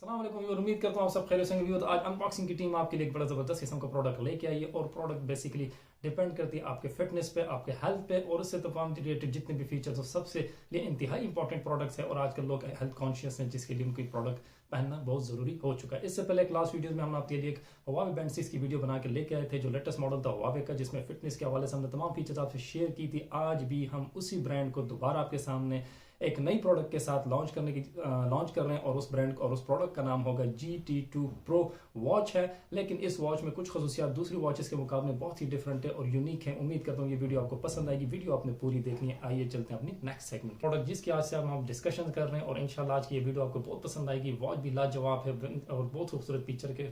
अस्सलाम वालेकुम व्यूअर, उम्मीद करता हूँ आप सब खैरियत से होंगे। तो आज अनबॉक्सिंग की टीम आपके लिए एक बड़ा ज़बरदस्त किस्म का प्रोडक्ट लेके आई है और प्रोडक्ट बेसिकली डिपेंड करती है आपके फिटनेस पे, आपके हेल्थ पे और उससे तमाम रिलेटेड जितने भी फीचर्स हो सबसे लिए इंतहाई इंपॉर्टेंट प्रोडक्ट्स है। और आजकल लोग हेल्थ कॉन्शियस हैं जिसके लिए उनकी प्रोडक्ट पहनना बहुत ज़रूरी हो चुका है। इससे पहले एक लास्ट वीडियो में हम आपके लिए एक हुआवे बैंड 6 की वीडियो बना के लेके आए थे, जो लेटेस्ट मॉडल था हुआवे का, जिसमें फिटनेस के हवाले से हमने तमाम फीचर्स आपसे शेयर की थी। आज भी हम उसी ब्रांड को दोबारा आपके सामने एक नई प्रोडक्ट के साथ लॉन्च कर रहे हैं और उस ब्रांड और उस प्रोडक्ट का नाम होगा GT2 Pro वॉच है। लेकिन इस वॉच में कुछ खसूसियात दूसरी वॉचेस के मुकाबले बहुत ही डिफरेंट है और यूनिक है। उम्मीद करता हूँ ये वीडियो आपको पसंद आएगी। वीडियो आपने पूरी देखनी है। आइए चलते हैं अपनी नेक्स्ट सेगमेंट प्रोडक्ट जिसकी आज से हम डिस्कशन कर रहे हैं और इंशाल्लाह आज की ये वीडियो आपको बहुत पसंद आएगी। वॉच भी लाजवाब है और बहुत खूबसूरत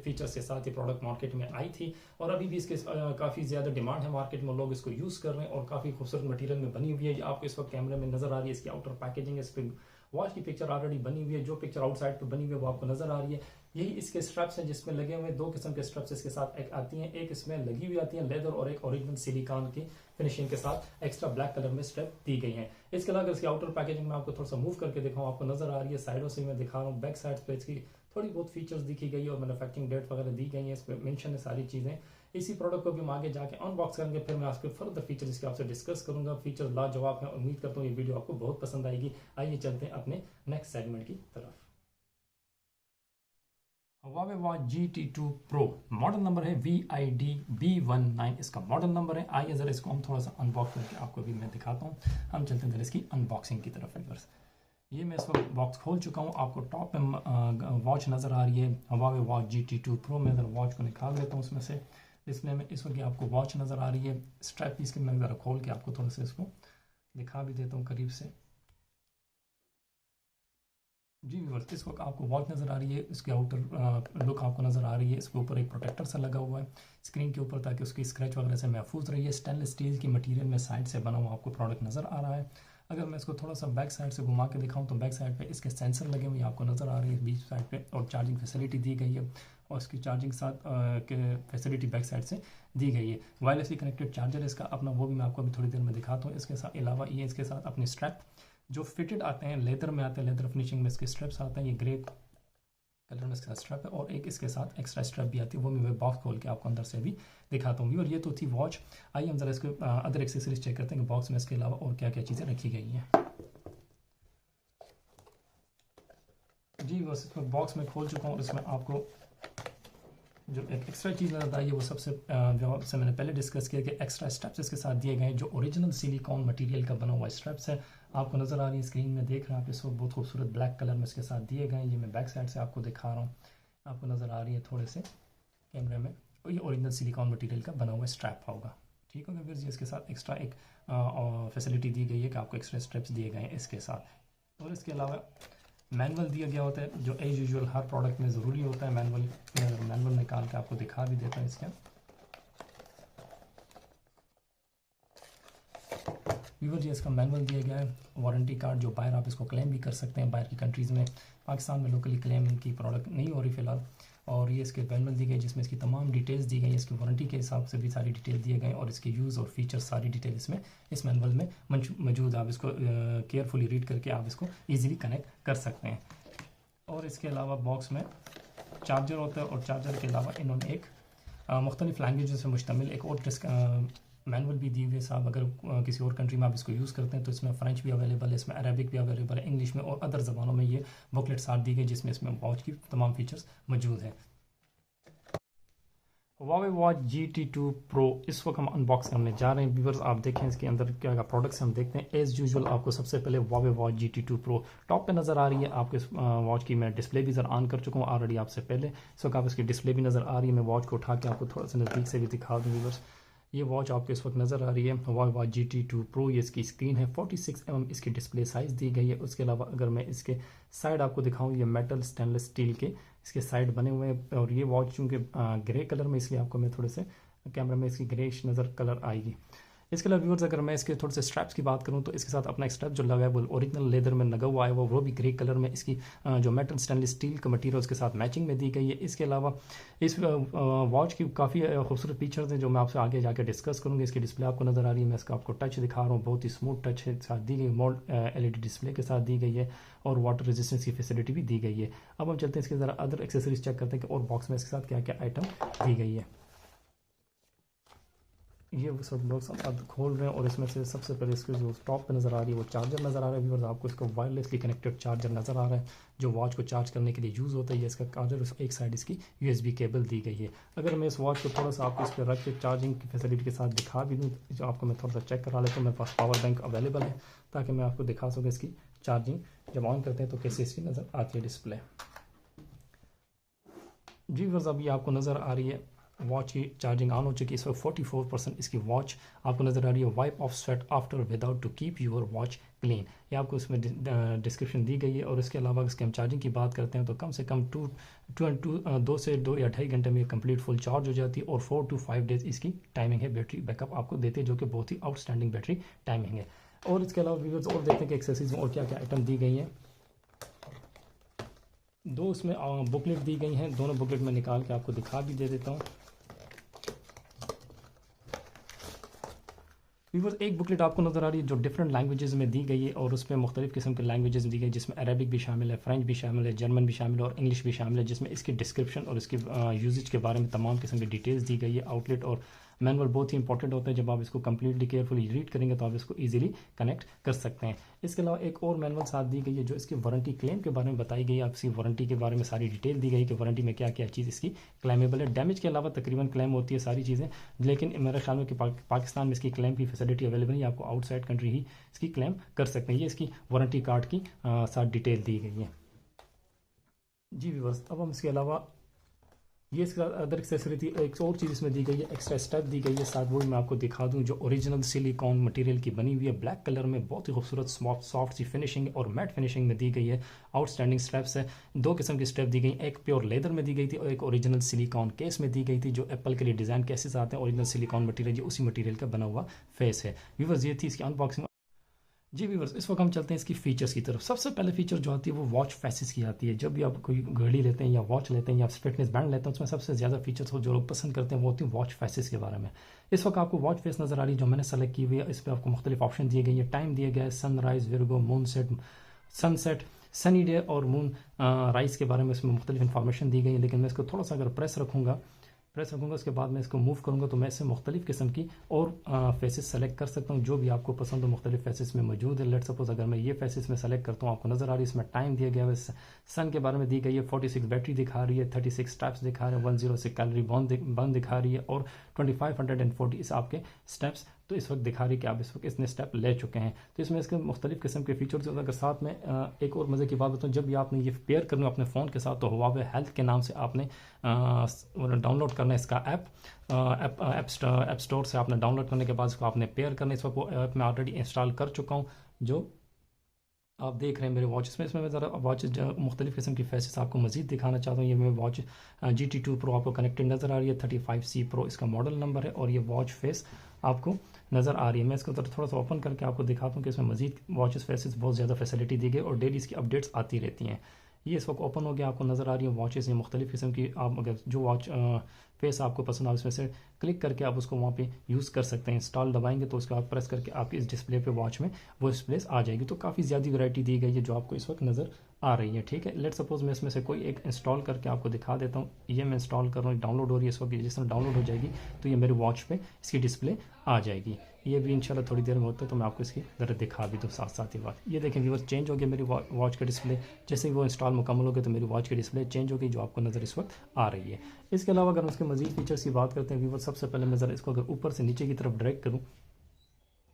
फीचर्स के साथ ये प्रोडक्ट मार्केट में आई थी और अभी भी इसके काफ़ी ज़्यादा डिमांड है मार्केट में, लोग इसको यूज़ कर रहे हैं और काफ़ी खूबसूरत मटीरियल में बनी हुई है। आपको इस वक्त कैमरे में नजर आ रही है इसकी आउटर पैकेजिंग है। इस पर वॉच की पिक्चर ऑलरेडी बनी हुई है, जो पिक्चर आउटसाइड पे बनी हुई है वो आपको नजर आ रही है। यही इसके स्ट्रैप्स हैं जिसमें लगे हुए दो किस्म के स्ट्रैप्स इसके साथ एक आती हैं, एक इसमें लगी हुई आती है लेदर और एक ओरिजिनल सिलिकॉन की फिनिशिंग के साथ एक्स्ट्रा ब्लैक कलर में स्ट्रैप दी गई है। इसके अलावा इसकी आउटर पैकेजिंग में आपको थोड़ा सा मूव करके दिखाऊं, आपको नजर आ रही है साइडों से मैं दिखा रहा हूँ। बैक साइड पे इसकी थोड़ी बहुत फीचर्स दिखी गई है और मैन्युफैक्चरिंग डेट वगैरह दी गई है, इस पर मेंशन है सारी चीजें। इसी प्रोडक्ट को भी हम आगे जाके अनबॉक्स करेंगे, फिर मैं आपके फर्दर फीचर इसके आपसे डिस्कस करूंगा। फीचर लाजवाब है, उम्मीद करता हूँ ये वीडियो आपको बहुत पसंद आएगी। आइए चलते हैं अपने नेक्स्ट सेगमेंट की तरफ। Huawei watch GT2 Pro model number है VID-B19 इसका मॉडल नंबर है। आइए जरा इसको हम थोड़ा सा अनबॉक्स करके आपको भी मैं दिखाता हूँ। हम चलते हैं जरा इसकी अनबॉक्सिंग की तरफ। व्यूअर्स, ये मैं इस वक्त बॉक्स खोल चुका हूँ। आपको टॉप में वॉच नज़र आ रही है, हुआवे वॉच GT2 Pro। मैं ज़रा वॉच को निकाल लेता हूँ उसमें से। डिस्प्ले में इस वक्त आपको वॉच नज़र आ रही है। स्ट्रैप पीस के मैं ज़रा खोल के आपको थोड़ा सा इसको दिखा भी देता हूँ करीब से। जी व्यूअर्स, इस वक्त आपको वॉच नज़र आ रही है, इसके आउटर लुक आपको नज़र आ रही है। इसके ऊपर एक प्रोटेक्टर सा लगा हुआ है स्क्रीन के ऊपर ताकि उसकी स्क्रैच वगैरह से महफूज रही है। स्टेनलेस स्टील की मटेरियल में साइड से बना हुआ आपको प्रोडक्ट नज़र आ रहा है। अगर मैं इसको थोड़ा सा बैक साइड से घुमा के दिखाऊं तो बैक साइड पे इसके सेंसर लगे हुए आपको नज़र आ रही है बीच साइड पे और चार्जिंग फैसिलिटी दी गई है और इसकी चार्जिंग साथ के फैसिलिटी बैक साइड से दी गई है। वायरलेसली कनेक्टेड चार्जर इसका अपना, वो भी मैं आपको अभी थोड़ी देर में दिखाता हूँ। इसके साथ अलावा ये इसके साथ अपने स्ट्रैप जो फिटेड आते हैं, लेदर में आते हैं, लेदर फिनिशिंग में इसके स्ट्रैप्स आते हैं। ये ग्रे कलर में इसका स्ट्रैप है और एक इसके साथ एक्स्ट्रा स्ट्रैप भी आती है, वो मैं बॉक्स खोल के आपको अंदर से भी दिखाता हूँ। और ये तो थी वॉच। आइए हम जरा इसके अदर एक्सेसरीज चेक करते हैं कि बॉक्स में इसके अलावा और क्या क्या चीज़ें रखी गई हैं। जी बस इसमें बॉक्स में खोल चुका हूँ और इसमें आपको जो एक एक्स्ट्रा चीज़ नजर आई है वो सबसे जो मैंने पहले डिस्कस किया कि एक्स्ट्रा स्ट्रैप्स इसके साथ दिए गए हैं, जो ओरिजिनल सिलिकॉन मटेरियल का बना हुआ स्ट्रैप्स है। आपको नज़र आ रही है स्क्रीन में, देख रहे हैं आप इसको, बहुत खूबसूरत ब्लैक कलर में इसके साथ दिए गए हैं। ये मैं बैक साइड से आपको दिखा रहा हूँ, आपको नज़र आ रही है थोड़े से कैमरे में। और ये ओरिजिनल सिलिकॉन मटेरियल का बना हुआ स्ट्रैप होगा, ठीक होगा। फिर इसके साथ एक्स्ट्रा एक फैसिलिटी दी गई है कि आपको एक्स्ट्रा स्ट्रैप्स दिए गए हैं इसके साथ। और इसके अलावा मैनुअल दिया गया होता है जो एज यूजुअल हर प्रोडक्ट में ज़रूरी होता है। मैनुअल निकाल के आपको दिखा भी देता है इसका। व्यूअर जी, इसका मैनुअल दिया गया है, वारंटी कार्ड जो बाहर आप इसको क्लेम भी कर सकते हैं बाहर की कंट्रीज़ में। पाकिस्तान में लोकली क्लेम की प्रोडक्ट नहीं हो रही फ़िलहाल। और ये इसके मैनुअल दी गई जिसमें इसकी तमाम डिटेल्स दी गई, इसकी वारंटी के हिसाब से भी सारी डिटेल दिए गए और इसके यूज़ और फीचर्स सारी डिटेल इसमें इस मैनुअल में मौजूद। आप इसको केयरफुली रीड करके आप इसको ईजिली कनेक्ट कर सकते हैं। और इसके अलावा बॉक्स में चार्जर होता है और चार्जर के अलावा इन्होंने एक मुख्तलिफ लैंग्वेज से मुश्तमिल एक और मैनुअल भी दी हुई है साहब। अगर किसी और कंट्री में आप इसको यूज़ करते हैं तो इसमें फ़्रेंच भी अवेलेबल है, इसमें अरबिक भी अवेलेबल है, इंग्लिश में और अदर ज़बानों में ये बुकलेट साथ दी गई जिसमें इसमें वॉच की तमाम फीचर्स मौजूद हैं। हुआवे वॉच GT2 Pro इस वक्त हम अनबॉक्स करने जा रहे हैं। व्यूअर्स, आप देखें इसके अंदर क्या क्या प्रोडक्ट्स हम देखते हैं। एज यूजुअल आपको सबसे पहले Huawei watch GT2 Pro top पे नज़र आ रही है। आपको इस वॉच की मैं डिस्प्ले भी ज़रा ऑन कर चुका हूँ ऑलरेडी आपसे पहले। इस वक्त आप इसकी डिस्प्ले भी नज़र आ रही है। मैं वॉच को उठा के आपको थोड़ा सा नज़दीक से भी दिखा दूँ। व्यूअर्स, ये वॉच आपको इस वक्त नज़र आ रही है हुआवे वॉच GT2 Pro। ये इसकी स्क्रीन है, 46 mm इसकी डिस्प्ले साइज़ दी गई है। उसके अलावा अगर मैं इसके साइड आपको दिखाऊँ, ये मेटल स्टेनलेस स्टील के इसके साइड बने हुए हैं। और ये वॉच चूँकि ग्रे कलर में, इसलिए आपको मैं थोड़े से कैमरा में इसकी ग्रेश नज़र कलर आएगी। इसके अलावा व्यूअर्स अगर मैं इसके थोड़े से स्ट्रैप्स की बात करूं तो इसके साथ अपना एक स्ट्रैप जो लगा है वो ओरिजिनल लेदर में लगा हुआ है, वो भी ग्रे कलर में। इसकी जो मेटल स्टेनलेस स्टील का मटेरियल उसके साथ मैचिंग में दी गई है। इसके अलावा इस वॉच की काफ़ी खूबसूरत फीचर्स हैं जो मैं आपसे आगे जाकर डिस्कस करूँगी। इसकी डिस्प्ले आपको नज़र आ रही है, मैं इसका आपको टच दिखा रहा हूँ, बहुत ही स्मूथ टच है साथ दी गई, मोल्ड LED डिस्प्ले के साथ दी गई है और वाटर रेजिस्टेंस की फैसिलिटी भी दी गई है। अब हम चलते हैं इसके ज़रा अदर एक्सेसरीज चेक करते हैं कि और बॉक्स में इसके साथ क्या क्या आइटम दी गई है। ये वो सब बॉक्स आप खोल रहे हैं और इसमें से सबसे पहले इसके जो टॉप पे नज़र आ रही है वो चार्जर नज़र आ रहा है। व्यूअर्स आपको इसका वायरलेसली कनेक्टेड चार्जर नज़र आ रहा है जो वॉच को चार्ज करने के लिए यूज़ होता है। इसका चार्जर एक साइड इसकी USB केबल दी गई है। अगर मैं इस वॉच को थोड़ा सा आपको इस पर रख के चार्जिंग की फैसिलिटी के साथ दिखा भी दूँ, जो आपको मैं थोड़ा सा चेक करा लेता हूँ। मेरे पास पावर बैंक अवेलेबल है ताकि मैं आपको दिखा सकूँ इसकी चार्जिंग जब ऑन करते हैं तो कैसे इसकी नज़र आती है डिस्प्ले। जी व्यूअर्स अभी आपको नज़र आ रही है वॉच की चार्जिंग ऑन हो चुकी है। इस वक्त 44% इसकी वॉच आपको नज़र आ रही है। Wipe off sweat after without to keep your watch clean, ये आपको इसमें डिस्क्रिप्शन दी गई है। और इसके अलावा इसके हम चार्जिंग की बात करते हैं तो कम से कम 2 से 2 या 2.5 घंटे में कंप्लीट फुल चार्ज हो जाती है और 4 to 5 डेज इसकी टाइमिंग है, बैटरी बैकअप आपको देते हैं जो कि बहुत ही आउटस्टैंडिंग बैटरी टाइमिंग है। और इसके अलावा व्यूअर्स और देखते हैं कि एक्सेसरीज में और क्या क्या आइटम दी गई हैं। दो इसमें बुकलेट दी गई हैं, दोनों बुकलेट में निकाल के आपको दिखा भी दे देता हूँ। व्यूअर्स एक बुकलेट आपको नज़र आ रही है जो डिफरेंट लैंग्वेजेस में दी गई है और उसमें मुख्तलिफ किस्म के लैंग्वेजेस दी गई जिसमें अरबिक भी शामिल है, फ्रेंच भी शामिल है, जर्मन भी शामिल है और इंग्लिश भी शामिल है, जिसमें इसकी डिस्क्रिप्शन और इसके यूजेज के बारे में तमाम किस्म की डिटेल्स दी गई है। आउटलेट और मैनुअल बहुत ही इंपॉर्टेंट होता है, जब आप इसको कंप्लीटली केयरफुली रीड करेंगे तो आप इसको ईजिली कनेक्ट कर सकते हैं। इसके अलावा एक और मैनुअल साथ दी गई है जो इसकी वारंटी क्लेम के बारे में बताई गई है। आपकी वारंटी के बारे में सारी डिटेल दी गई कि वारंटी में क्या क्या चीज़ इसकी क्लेमेबल है। डैमेज के अलावा तकरीबन क्लेम होती है सारी चीज़ें, लेकिन मेरे ख्याल में कि पाकिस्तान में इसकी क्लेम की फैसिलिटी अवेलेबल नहीं है, आपको आउटसाइड कंट्री ही इसकी क्लेम कर सकते हैं। ये इसकी वारंटी कार्ड की साथ डिटेल दी गई है। जी व्यूअर्स अब हम इसके अलावा ये इसका अदर एक्सेसरी थी, एक और चीज़ इसमें दी गई है, एक्स्ट्रा स्टेप दी गई है साथ, वो मैं आपको दिखा दूं जो ओरिजिनल सिलिकॉन मटेरियल की बनी हुई है, ब्लैक कलर में बहुत ही खूबसूरत सॉफ्ट सी फिनिशिंग और मैट फिनिशिंग में दी गई है। आउटस्टैंडिंग स्टेप्स है, दो किस्म की स्टेप दी गई, एक प्योर लेदर में दी गई थी और एक ओरिजिनल सिलिकॉन केस में दी गई थी। जो एप्पल के लिए डिज़ाइन केसेस आते हैं ओरिजिनल सिलिकॉन मटीरियल, उसी मटीरियल का बना हुआ फेस है। व्यूअर्स ये थी इसकी अनबॉक्सिंग। जी व्यूअर्स इस वक्त हम चलते हैं इसकी फीचर्स की तरफ। सबसे पहले फीचर जो आती है वो वॉच फेसेस की आती है। जब भी आप कोई घड़ी लेते हैं या वॉच लेते हैं या फिटनेस बैंड लेते हैं उसमें सबसे ज़्यादा फीचर्स जो लोग पसंद करते हैं वो होती है वॉच फेसेस के बारे में। इस वक्त आपको वॉच फेस नज़र आ रही है जो मैंने सेलेक्ट की हुई है। इस पर आपको मुख्तलिफ ऑप्शन दिए गए हैं, टाइम दिया गया है, sunrise, Virgo, moon set, sunset, sunny day और मून राइज के बारे में इसमें मुख्तलिफ इन्फॉर्मेशन दी गई है। लेकिन मैं इसको थोड़ा सा अगर प्रेस रखूँगा उसके बाद मैं इसको मूव करूँगा तो मैं इससे मुख्तलिफ किस्म की और फेसेस सेलेक्ट कर सकता हूँ जो भी आपको पसंद हो, मुख्तलिफ फेसेस में मौजूद है। लेट सपोज अगर मैं ये फेसेस में सेलेक्ट करता हूँ, आपको नज़र आ रही है इसमें टाइम दिया गया है, सन के बारे में दी गई है, 46 बैटरी दिखा रही है, 36 स्टेप्स दिखा रहे हैं, 106 कैलोरी बर्न दिखा रही है और 2540 आपके स्टेप्स तो इस वक्त दिखा रही है कि आप इस वक्त इतने स्टेप ले चुके हैं। तो इसमें इसके मुख्तलिफ किस्म के फीचर्स होते हैं। अगर साथ में एक और मज़े की बात बताऊँ, जब भी आपने ये पेयर करना अपने फ़ोन के साथ तो हुआवे हेल्थ के नाम से आपने डाउनलोड करना है इसका ऐप स्टोर से आपने डाउनलोड करने के बाद इसको आपने पेयर करना है। इस वक्त वो ऐप मैं ऑलरेडी इंस्टॉल कर चुका हूँ जो आप देख रहे हैं मेरे वॉचेस में। इसमें मैं ज़रा वॉचेस मुख्तलिफ किस्म की फेसेस आपको मजीद दिखाना चाहता हूँ। ये मैं वॉच GT2 Pro आपको कनेक्टेड नज़र आ रही है, 35C Pro इसका मॉडल नंबर है और ये वॉच फेस आपको नज़र आ रही है। मैं इसको थोड़ा सा ओपन करके आपको दिखाता हूँ कि इसमें मजीद वॉचेस फेसेस बहुत ज़्यादा फैसिलिटी दी गई और डेली इसकी अपडेट्स आती रहती हैं। ये इस वक्त ओपन हो गया, आपको नज़र आ रही है वॉचेस, ये मुख्तलिफ किस्म की। आप अगर जो वॉच फेस आपको पसंद आ उसमें से क्लिक करके आप उसको वहाँ पे यूज़ कर सकते हैं। इंस्टॉल दबाएंगे तो उसको आप प्रेस करके आपकी इस डिस्प्ले पे वॉच में वो डिस्प्लेस आ जाएगी। तो काफ़ी ज़्यादा वैरायटी दी गई है जो आपको इस वक्त नज़र आ रही है। ठीक है, लेट सपोज मैं इसमें से कोई एक इंस्टॉल करके आपको दिखा देता हूँ। ये मैं इंस्टॉल कर रहा हूँ, डाउनलोड हो रही है इस वक्त। जिस तरह डाउनलोड हो जाएगी तो ये मेरे वॉच पे इसकी डिस्प्ले आ जाएगी। ये भी इंशाल्लाह थोड़ी देर में होता है तो मैं आपको इसकी ज़रा दिखा भी दूँ साथ साथ ही बात। ये देखें व्यूअर्स चेंज हो गया मेरी वॉच का डिस्प्ले। जैसे ही वो इंस्टॉल मुकम्मल हो गया तो मेरी वॉच की डिस्प्ले चेंज हो गई जो आपको नज़र इस वक्त आ रही है। इसके अलावा अगर उसके मजीद फीचर्स की बात करते हैं व्यूअर्स, सबसे पहले मैं ज़रा इसको अगर ऊपर से नीचे की तरफ ड्रैग करूँ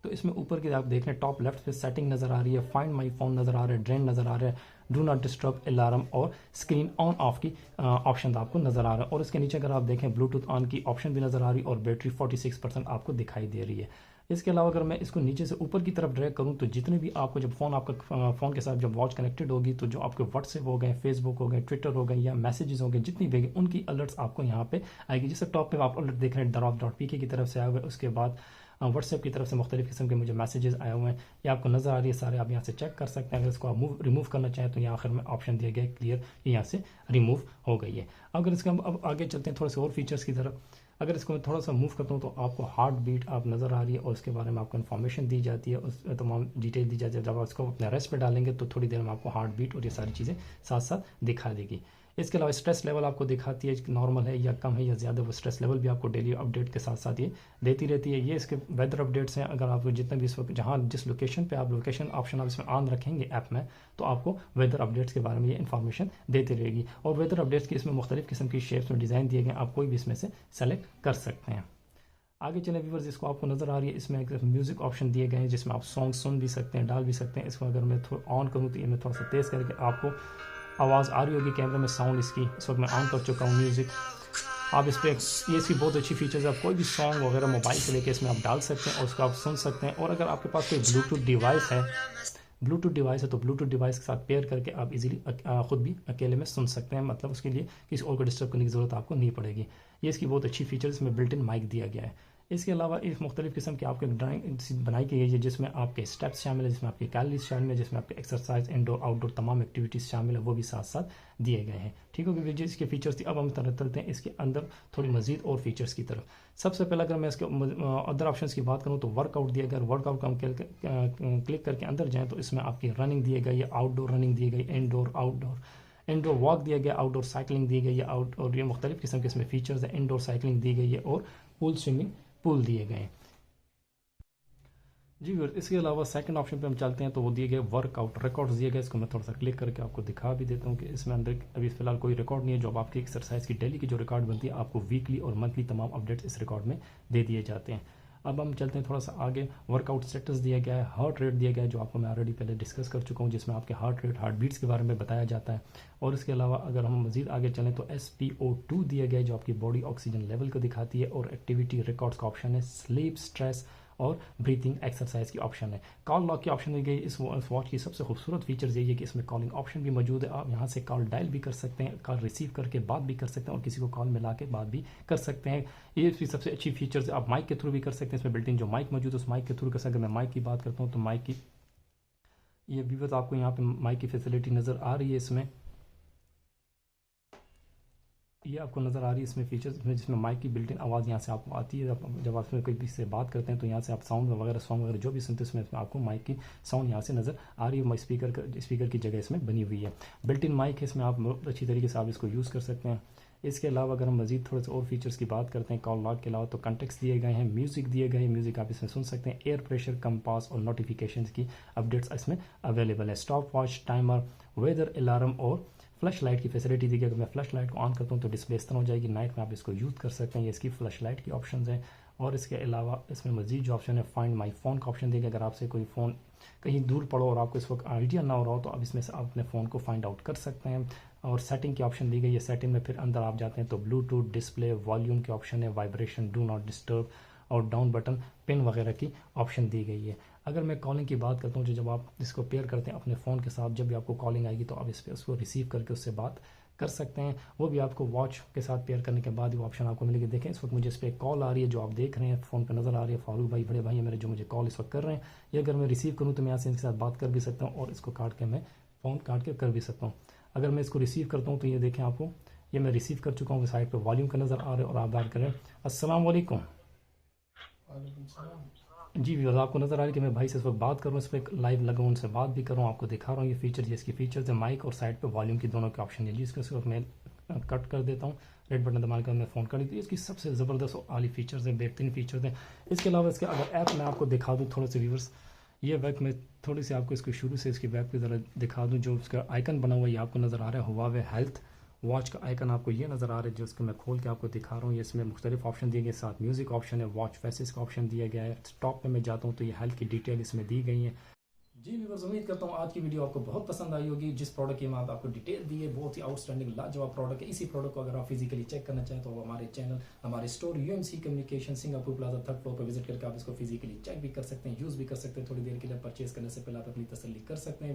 तो इसमें ऊपर की आप देख रहे हैं टॉप लेफ्ट पे सेटिंग नज़र आ रही है, फाइंड माई फोन नज़र आ रहा है, ड्रेन नज़र आ रहा है, डू नॉट डिस्टर्ब, अलार्म और स्क्रीन ऑन ऑफ की ऑप्शन आपको नज़र आ रहा है। और इसके नीचे अगर आप देखें ब्लूटूथ ऑन की ऑप्शन भी नज़र आ रही है और बैटरी 46% आपको दिखाई दे रही है। इसके अलावा अगर मैं इसको नीचे से ऊपर की तरफ ड्रैग करूं तो जितने भी आपको जब आपका फ़ोन के साथ जब वॉच कनेक्टेड होगी तो जो आपके व्हाट्सएप हो गए, फेसबुक हो गए, ट्विटर हो गए या मैसेजेस हो गए, जितनी भी उनकी अलर्ट्स आपको यहाँ पे आएगी। जैसे टॉप पे आप अलर्ट देख रहे हैं डॉट.pk की तरफ से आए हुए, उसके बाद व्हाट्सएप की तरफ से मुख्तलिफ़ किस्म के मुझे मैसेजेस आए हुए हैं, ये आपको नज़र आ रही है सारे, आप यहाँ से चेक कर सकते हैं। अगर इसको आप रिमूव करना चाहें तो यहाँ आखिर में ऑप्शन दिया गया है क्लियर, ये यहाँ से रिमूव हो गई है। अगर इसका अब आगे चलते हैं थोड़े से और फीचर्स की तरफ। अगर इसको मैं थोड़ा सा मूव करता हूँ तो आपको हार्ट बीट आप नज़र आ रही है और उसके बारे में आपको इन्फॉर्मेशन दी जाती है, उस तमाम डिटेल दी जाती है। जब आप इसको अपने रेस्ट पे डालेंगे तो थोड़ी देर में आपको हार्ट बीट और ये सारी चीज़ें साथ साथ दिखा देगी। इसके अलावा स्ट्रेस लेवल आपको दिखाती है कि नॉर्मल है या कम है या ज़्यादा, वो स्ट्रेस लेवल भी आपको डेली अपडेट के साथ साथ ये देती रहती है। ये इसके वेदर अपडेट्स हैं। अगर आपको जितना भी इस वक्त जहाँ जिस लोकेशन पे आप लोकेशन ऑप्शन आप इसमें ऑन रखेंगे ऐप में, तो आपको वेदर अपडेट्स के बारे में ये इन्फॉर्मेशन देती रहेगी। और वेदर अपडेट्स की इसमें मुख्तलिफ़ किस्म की शेप्स में डिज़ाइन दिए गए, आप कोई भी इसमें से सेलेक्ट कर सकते हैं। आगे चले व्यूवर्स, जिसको आपको नज़र आ रही है इसमें एक म्यूज़िक ऑप्शन दिए गए हैं जिसमें आप सॉन्ग सुन भी सकते हैं, डाल भी सकते हैं। इसको अगर मैं ऑन करूँ तो ये मैं थोड़ा सा तेज़ करके आपको आवाज़ आ रही होगी कैमरे में साउंड इसकी, इस वक्त मैं ऑन कर चुका हूँ म्यूज़िक। आप इस पर ये इसकी बहुत अच्छी फीचर्स है, आप कोई भी सॉन्ग वगैरह मोबाइल से लेके इसमें आप डाल सकते हैं और उसको आप सुन सकते हैं। और अगर आपके पास कोई ब्लूटूथ डिवाइस है तो ब्लूटूथ डिवाइस के साथ पेयर करके आप इजीली खुद भी अकेले में सुन सकते हैं, मतलब उसके लिए किसी और को डिस्टर्ब करने की ज़रूरत आपको नहीं पड़ेगी। ये इसकी बहुत अच्छी फीचर्स में बिल्ट इन माइक दिया गया है। इसके अलावा इस मुख्तलिफ़ किस्म की आपके ड्राइंग बनाई गई है जिसमें आपके स्टेप्स शामिल है, जिसमें आपके कैलोरीज शामिल है, जिसमें आपके एक्सरसाइज इंडोर आउटडोर तमाम एक्टिविटीज़ शामिल है, वो भी साथ साथ दिए गए हैं। ठीक है, क्योंकि इसके फीचर्स थी। अब हम चलते हैं इसके अंदर थोड़ी मजीद और फीचर्स की तरफ। सबसे पहले अगर मैं इसके अदर ऑप्शंस की बात करूँ तो वर्कआउट दिया गया। वर्कआउट का हम क्लिक करके अंदर जाएँ तो इसमें आपकी रनिंग दिए गई है, आउटडोर रनिंग दी गई, इंडोर वॉक दिया गया, आउटडोर साइकिलिंग दी गई है, और ये मुख्तलिफ़ किस्म के इसमें फीचर्स हैं। इंडोर साइकिलिंग दी गई है और पूल स्विमिंग पूल दिए गए हैं जी। इसके अलावा सेकंड ऑप्शन पे हम चलते हैं तो वो दिए गए वर्कआउट रिकॉर्ड्स दिए गए। इसको मैं थोड़ा सा क्लिक करके आपको दिखा भी देता हूँ कि इसमें अंदर अभी फिलहाल कोई रिकॉर्ड नहीं है। जो आपकी एक्सरसाइज की डेली की जो रिकॉर्ड बनती है, आपको वीकली और मंथली तमाम अपडेट्स इस रिकॉर्ड में दे दिए जाते हैं। अब हम चलते हैं थोड़ा सा आगे। वर्कआउट स्टेटस दिया गया है, हार्ट रेट दिया गया है जो आपको मैं ऑलरेडी पहले डिस्कस कर चुका हूँ, जिसमें आपके हार्ट रेट हार्ट बीट्स के बारे में बताया जाता है। और इसके अलावा अगर हम मजीद आगे चलें तो SpO2 दिया गया है जो आपकी बॉडी ऑक्सीजन लेवल को दिखाती है। और एक्टिविटी रिकॉर्ड्स का ऑप्शन है, स्लीप, स्ट्रेस और ब्रीथिंग एक्सरसाइज की ऑप्शन है। कॉल लॉक की ऑप्शन दी गई। इस वॉच की सबसे खूबसूरत फीचर्स यही है कि इसमें कॉलिंग ऑप्शन भी मौजूद है। आप यहाँ से कॉल डायल भी कर सकते हैं, कॉल रिसीव करके बात भी कर सकते हैं और किसी को कॉल मिला के बात भी कर सकते हैं। ये भी सबसे अच्छी फीचर्स है। आप माइक के थ्रू भी कर सकते हैं, इसमें बिल्ट इन जो माइक मौजूद है उस माइक के थ्रू कर सकते हैं। मैं माइक की बात करता हूँ तो माइक की ये व्यूअर्स आपको यहाँ पे माइक की फैसिलिटी नज़र आ रही है। इसमें ये आपको नज़र आ रही है इसमें फीचर्स में, जिसमें माइक की बिल्ट इन आवाज़ यहाँ से आपको आती है। जब आप कोई भी से बात करते हैं तो यहाँ से आप साउंड वगैरह सॉन्ग वगैरह जो भी सुनते हैं उसमें आपको माइक की साउंड यहाँ से नज़र आ रही है। स्पीकर की जगह इसमें बनी हुई है। बिल्ट इन माइक है इसमें, आप बहुत अच्छी तरीके से आप इसको यूज़ कर सकते हैं। इसके अलावा अगर हम मजीद थोड़े से और फीचर्स की बात करते हैं कॉल लॉक के अलावा, तो कॉन्टेक्ट्स दिए गए हैं, म्यूज़िक दिए गए हैं, म्यूज़िक आप इसमें सुन सकते हैं। एयर प्रेशर, कंपास और नोटिफिकेशंस की अपडेट्स इसमें अवेलेबल है। Stopwatch, timer, weather alarm और फ्लैश लाइट की फैसिलिटी दी गई। अगर मैं फ्लैश लाइट को ऑन करता हूँ तो डिस्प्ले इस तरह हो जाएगी। नाइट में आप इसको यूज़ कर सकते हैं, ये इसकी फ्लैश लाइट की ऑप्शन हैं। और इसके अलावा इसमें मजीद जो ऑप्शन है, फाइंड माई फ़ोन का ऑप्शन देगा। अगर आपसे कोई फ़ोन कहीं दूर पड़ो और आपको इस वक्त आइडिया ना हो रहा हो तो आप इसमें से आप अपने फ़ोन को फाइंड आउट कर सकते हैं। और सेटिंग की ऑप्शन दी गई है। सेटिंग में फिर अंदर आप जाते हैं तो ब्लूटूथ, डिस्प्ले, वॉल्यूम के ऑप्शन है, वाइब्रेशन, डू नॉट डिस्टर्ब और डाउन बटन, पिन वगैरह की ऑप्शन दी गई है। अगर मैं कॉलिंग की बात करता हूँ, जब आप इसको पेयर करते हैं अपने फ़ोन के साथ, जब भी आपको कॉलिंग आएगी तो आप इस पर उसको रिसीव करके उससे बात कर सकते हैं। वो भी आपको वॉच के साथ पेयर करने के बाद वो ऑप्शन आपको मिलेगी। देखें इस वक्त मुझे इस पर कॉल आ रही है जो आप देख रहे हैं, फ़ोन पे नज़र आ रही है। फारूक भाई बड़े भाई है मेरे जो मुझे कॉल इस वक्त कर रहे हैं। ये अगर मैं रिसीव करूँ तो मैं यहाँ से इनके साथ बात कर भी सकता हूँ और इसको काट के मैं फ़ोन काट के कर भी सकता हूँ। अगर मैं इसको रिसीव करता हूँ तो ये देखें आपको, ये मैं रिसीव कर चुका हूँ। साइड पर वॉल्यूम का नज़र आ रहा है और आप बात करें अस्सलाम वालेकुम जी। व्यूअर्स आपको नज़र आ रहा है कि मैं भाई से इस वक्त बात करूँ, इस पर लाइव लगा हूँ, उनसे बात भी कर रहा हूँ, आपको दिखा रहा हूँ ये फीचर। इसकी फीचर्स है माइक और साइड पे वॉल्यूम की दोनों के ऑप्शन है जी। इसको इस वक्त मैं कट कर देता हूँ, रेड बटन दबा कर मैं फ़ोन कर दी। इसकी सबसे ज़बरदस्त और आली फीचर्स हैं, बेहतरीन फीचर्स हैं। इसके अलावा इसके अगर ऐप मैं आपको दिखा दूँ थोड़े से व्यूअर्स, ये वेब में थोड़ी सी आपको इसको शुरू से इसकी वेब की ज़रा दिखा दूँ। जो उसका आइकन बना हुआ है ये आपको नज़र आ रहा है, हुआवे हेल्थ वॉच का आइकन आपको ये नज़र आ रहा है, जो उसको मैं खोल के आपको दिखा रहा हूँ। ये इसमें मुख्तलिफ ऑप्शन दिए गए, साथ म्यूज़िक ऑप्शन है, वॉच फेसेस का ऑप्शन दिया गया है। टॉप पे मैं जाता हूँ तो ये हेल्थ की डिटेल इसमें दी गई है जी। व्यूअर्स उम्मीद करता हूँ आज की वीडियो आपको बहुत पसंद आई होगी। जिस प्रोडक्ट की मैं आपको डिटेल दी है, बहुत ही आउटस्टैंडिंग लाजवाब प्रोडक्ट है। इसी प्रोडक्ट को अगर आप फिजिकली चेक करना चाहें तो हमारे चैनल, हमारे store UMC communication Singapore plaza 3rd floor पर विजिट करके आप इसको फिजिकली चेक भी कर सकते हैं, यूज़ भी कर सकते हैं। थोड़ी देर के लिए परचेज करने से पहले आप अपनी तसल्ली कर सकते हैं।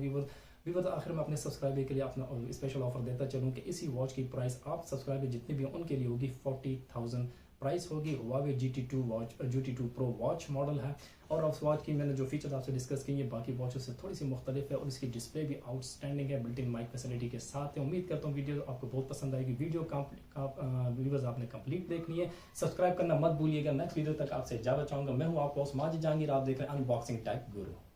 व्यूअर्स आखिर में अपने सब्सक्राइबर के लिए अपना स्पेशल ऑफर देता चलूँ कि इसी वॉच की प्राइस आप सब्सक्राइबर जितने भी उनके लिए होगी 40,000 प्राइस होगी। Huawei GT2 Pro watch model है और उस वॉच की मैंने जो फीचर्स आपसे डिस्कस किए बाकी वॉचों से थोड़ी सी मुख्तलिफ है और इसकी डिस्प्ले भी आउटस्टैंडिंग है, बिल्ट इन माइक फैसिलिटी के साथ है। उम्मीद करता हूँ वीडियो आपको बहुत पसंद आएगी। वीडियो व्यूअर्स आपने कंप्लीट देखनी है, सब्सक्राइब करना मत भूलिएगा। नेक्स्ट वीडियो तक आपसे इजाजत चाहूंगा। मैं हूँ आपको माजिद जहांगीर, आप देख रहे हैं अनबॉक्सिंग टेक गुरु।